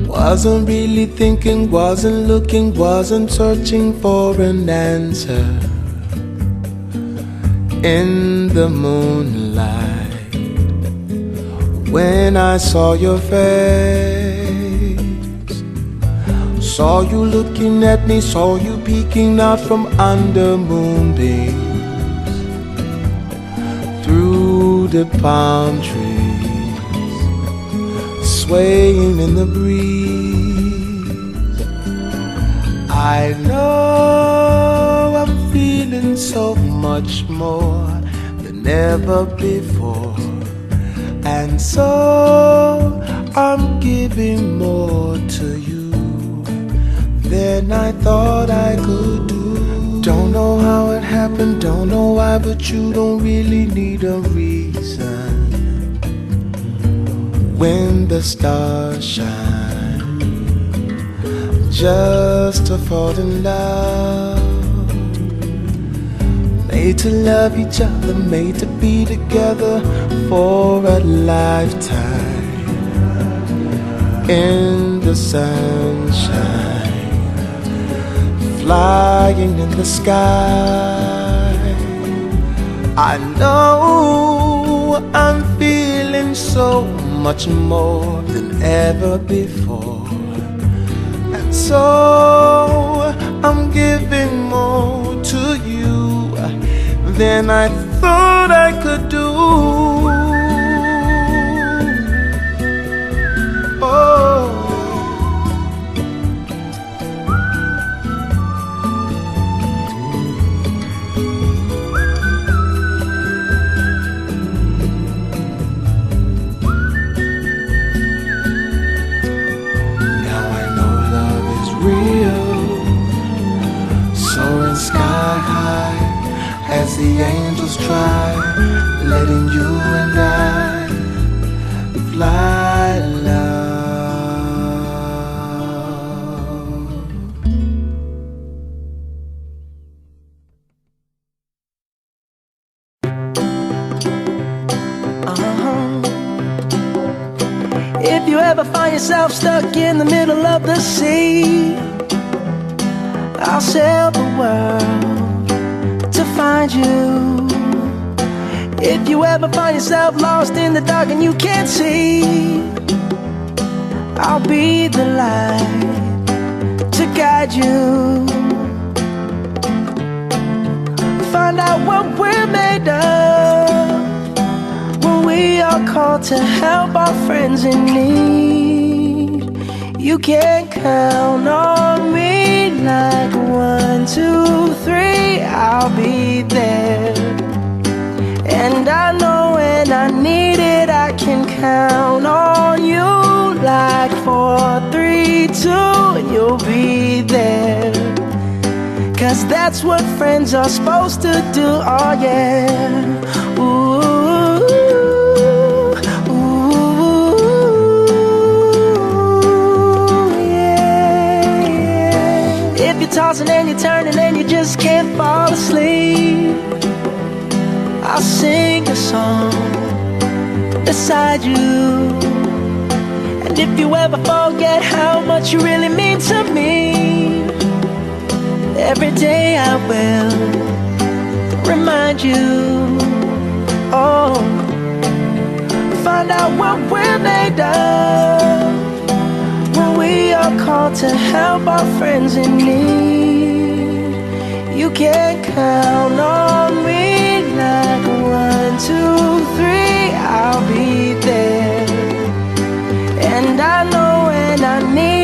Wasn't really thinking, wasn't looking, wasn't searching for an answer. In the moonlight, when I saw your face, saw you looking at me, saw you peeking out from under moonbeams, through the palm trees, swaying in the breeze. I know I'm feeling so much more than ever before, and so I'm giving more to you than I thought I could do. Don't know how it happened, don't know why, but you don't really need a reason. When the stars shine, just to fall in love. Made to love each other, made to be together for a lifetime. In the sunshine, flying in the sky. I know I'm feeling so much more than ever before, and so I'm giving more to you than I thought I could do. Oh, as the angels try, letting you and I fly love. If you ever find yourself stuck in the middle of the sea, I'll sail the world to find you. If you ever find yourself lost in the dark and you can't see, I'll be the light to guide you. Find out what we're made of when we are called to help our friends in need. You can count on me like 1, 2, 3, I'll be there. And I know when I need it, I can count on you like 4, 3, 2, and you'll be there. 'Cause that's what friends are supposed to do, oh yeah. Ooh, tossing and you're turning and you just can't fall asleep, I'll sing a song beside you. And if you ever forget how much you really mean to me, every day I will remind you. Oh, find out what we're made of when we are called to help our friends in need. You can count on me like 1, 2, 3, I'll be there. And I know when I need